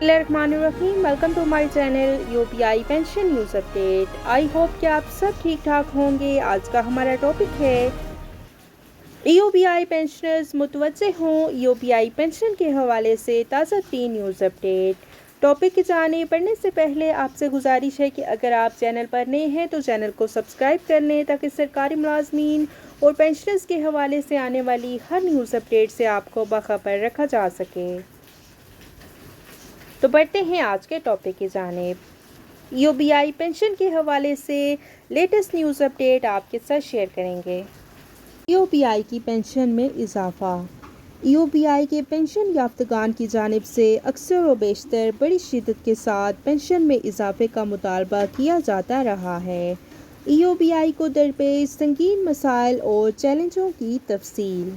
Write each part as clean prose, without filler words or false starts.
बिस्मिल्लाहिर्रहमानिर्रहीम। Welcome to my channel UPI pension news update. I hope कि आप सब ठीक ठाक होंगे। आज का हमारा टॉपिक है यूपीआई पेंशनर्स मुतवज्जे हों। यूपीआई पेंशन के हवाले से ताज़ा तीन न्यूज़ अपडेट। टॉपिक की जानिब बढ़ने से पहले आपसे गुजारिश है कि अगर आप चैनल पर नए हैं तो चैनल को सब्सक्राइब कर लें ताकि सरकारी मुलाजमीन और पेंशनर्स के हवाले से आने वाली हर न्यूज़ अपडेट से आपको बाखबर रखा जा सके। तो बढ़ते हैं आज के टॉपिक की जानिब। यूपीआई पेंशन के हवाले से लेटेस्ट न्यूज़ अपडेट आपके साथ शेयर करेंगे। यूपीआई की पेंशन में इजाफा। यूपीआई के पेंशन याफ्तगान की जानिब से अक्सर व बेशतर बड़ी शिद्दत के साथ पेंशन में इजाफे का मुतालबा किया जाता रहा है। यूपीआई को दरपेश संगीन मसाइल और चैलेंजों की तफसील,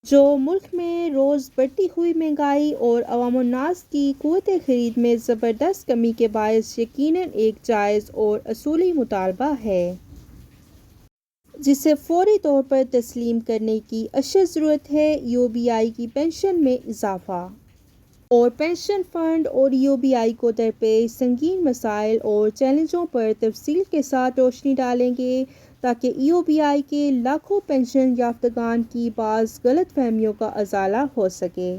जो मुल्क में रोज़ बढ़ती हुई महंगाई और अवामुन्नास की क़ुव्वत ख़रीद में ज़बरदस्त कमी के बायस यकीनन एक जायज़ और असूली मुतालबा है, जिसे फ़ौरी तौर पर तस्लीम करने की अशद ज़रूरत है। यूपीआई की पेंशन में इजाफा और पेंशन फ़ंड और यूपीआई को दरपेश संगीन मसाइल और चैलेंजों पर तफसील के साथ रोशनी डालेंगे ताकि यूपीआई के लाखों पेंशन याफ्तगान की बाज़ गलत फहमियों का अजाला हो सके,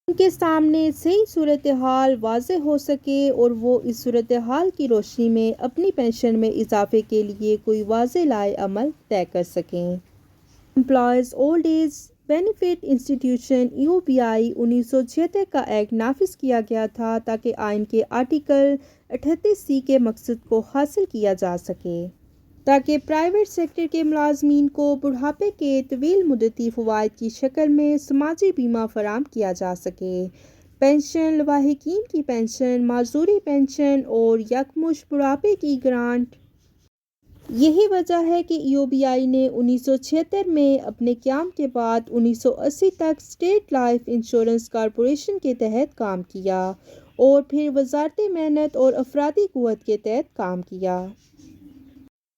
उनके सामने सही सूरत हाल वाज़े हो सके और वो इस सूरत हाल की रोशनी में अपनी पेंशन में इजाफे के लिए कोई वाज़े लाए अमल तय कर सकें। Employees old age benefit institution UPI 1976 का एक्ट नाफिज किया गया था ताकि आइन के आर्टिकल 38C के मकसद को हासिल किया जा सके, ताकि प्राइवेट सेक्टर के मुलाजमीन को बुढ़ापे के तवील मुद्दती फ़वाइद की शक्ल में समाजी बीमा फराम किया जा सके। पेंशन, लवाहिकीन की पेंशन, माजूरी पेंशन और यकमुश्त बुढ़ापे की ग्रांट। यही वजह है कि यूपीआई ने 1976 में अपने क़याम के बाद 1980 तक स्टेट लाइफ इंश्योरेंस कॉरपोरेशन के तहत काम किया और फिर वजारत मेहनत और अफरादी क़ुव्वत के तहत काम किया।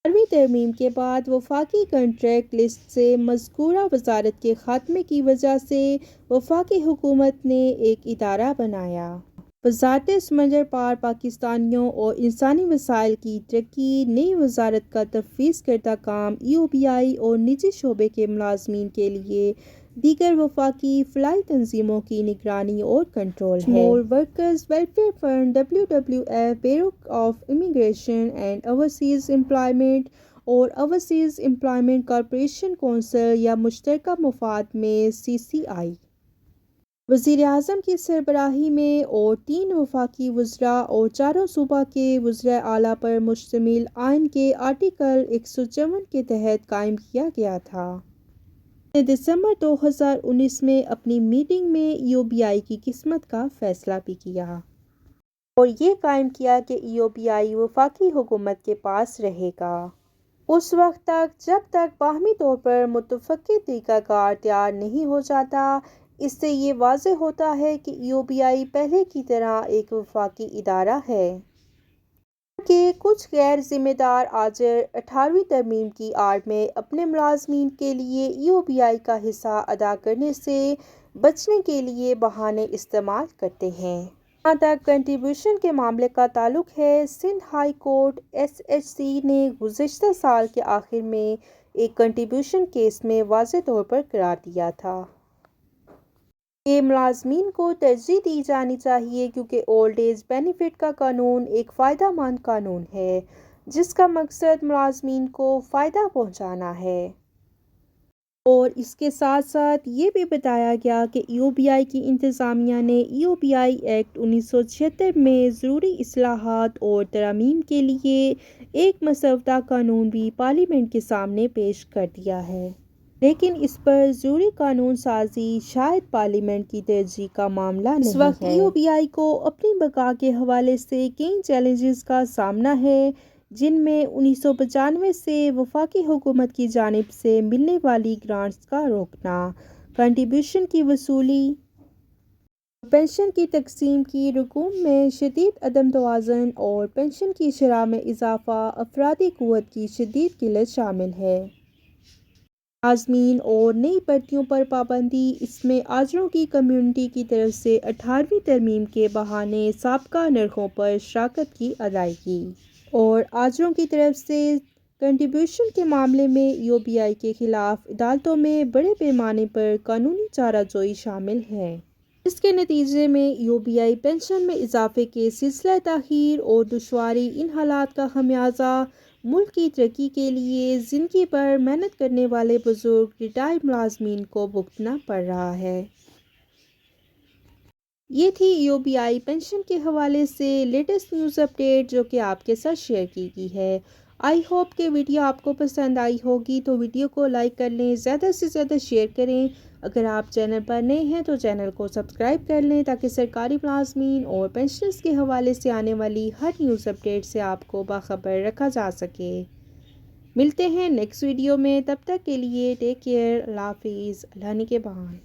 12वीं तरमीम के बाद वफाकी कॉन्ट्रैक्ट लिस्ट से मज़कूरा वजारत के खात्मे की वजह से वफाकी हुकूमत ने एक इदारा बनाया, वजारत समंदर पार पाकिस्तानियों और इंसानी वसाइल की तरक्की। नई वजारत का तफवीज़ करदा काम यूपीआई और निजी शोबे के मुलाजमीन के लिए दीगर वफाकी फ़लाई तंजीमों की निगरानी और कंट्रोल है। Small workers welfare fund WWF, bureau of immigration and overseas employment और ओवरसीज़ एम्प्लॉयमेंट कॉरपोरेशन कौंसिल या मुश्तरका मफाद में CCI, वज़ीर आज़म की सरबराही में और 3 वफाकी वज़रा और चारों सूबा के वज़रा आला पर मुश्तमिल आइन के आर्टिकल 154 के तहत कायम किया गया था। दिसंबर 2019 में अपनी मीटिंग में यूपीआई की किस्मत का फैसला भी किया और ये कायम किया कि यूपीआई वफाकी हुकूमत के पास रहेगा उस वक्त तक जब तक बाहमी तौर पर मुतफ़क्की तरीक़ाकार तैयार नहीं हो जाता। इससे ये वाज़ेह होता है कि यूपीआई पहले की तरह एक वफाकी इदारा है कि कुछ गैर ज़िम्मेदार आजर 18वीं तरमीम की आड़ में अपने मुलाजमीन के लिए यूपीआई का हिस्सा अदा करने से बचने के लिए बहाने इस्तेमाल करते हैं। जहाँ तक कंट्रीब्यूशन के मामले का ताल्लुक है, सिंध हाई कोर्ट SHC ने गुज़िश्ता साल के आखिर में एक कंट्रीब्यूशन केस में वाज़ेह तौर पर करार दिया था कि मुलाजमीन को तरजीह दी जानी चाहिए क्योंकि ओल्ड एज बेनिफिट का कानून एक फ़ायदेमंद कानून है जिसका मकसद मुलाजमीन को फ़ायदा पहुँचाना है। और इसके साथ साथ ये भी बताया गया कि यूपीआई की इंतज़ामिया ने यूपीआई एक्ट 1976 में ज़रूरी इस्लाहात और तरमीम के लिए एक मसवदा कानून भी पार्लियामेंट के सामने पेश कर दिया है, लेकिन इस पर ज़रूरी कानून साजी शायद पार्लियामेंट की तरजीह का मामला नहीं है। इस वक्त यूपीआई को अपनी बका के हवाले से कई चैलेंजेस का सामना है, जिनमें 1995 से वफाकी हुकूमत की जानिब से मिलने वाली ग्रांट्स का रोकना, कंट्रीब्यूशन की वसूली, पेंशन की तकसीम की रकूम में शदीद अदम तवाज़ुन और पेंशन की शरह में इजाफा, अफरादी क़ुव्वत की शदीद किल्लत शामिल है। ملازمین اور نئی بھرتیوں پر پابندی۔ اس میں آجروں کی کمیونٹی کی طرف سے 18ویں ترمیم کے بہانے سابقہ نرخوں پر شراکت کی ادائیگی اور آجروں کی طرف سے کنٹریبیوشن کے معاملے میں یو بی آئی کے خلاف عدالتوں میں بڑے پیمانے پر قانونی چارہ جوئی شامل ہے، جس کے نتیجے میں یو بی آئی پنشن میں اضافے کے سلسلہ تاخیر اور دشواری ان حالات کا خمیازہ ملک کی ترقی کے لیے زندگی بھر محنت کرنے والے بزرگ ریٹائرڈ ملازمین کو بھگتنا پڑ رہا ہے۔ یہ تھی یو بی آئی پنشن کے حوالے سے لیٹسٹ نیوز اپڈیٹ جو کہ آپ کے ساتھ شیئر کی گئی ہے۔ آئی ہوپ کہ ویڈیو آپ کو پسند آئی ہوگی، تو ویڈیو کو لائک کر لیں، زیادہ سے زیادہ شیئر کریں۔ اگر آپ چینل پر نئے ہیں تو چینل کو سبسکرائب کر لیں تاکہ سرکاری ملازمین اور پینشنرز کے حوالے سے آنے والی ہر نیوز اپڈیٹ سے آپ کو باخبر رکھا جا سکے۔ ملتے ہیں نیکسٹ ویڈیو میں، تب تک کے لیے ٹیک کیئر، اللہ حافظ، اللہ نگہبان۔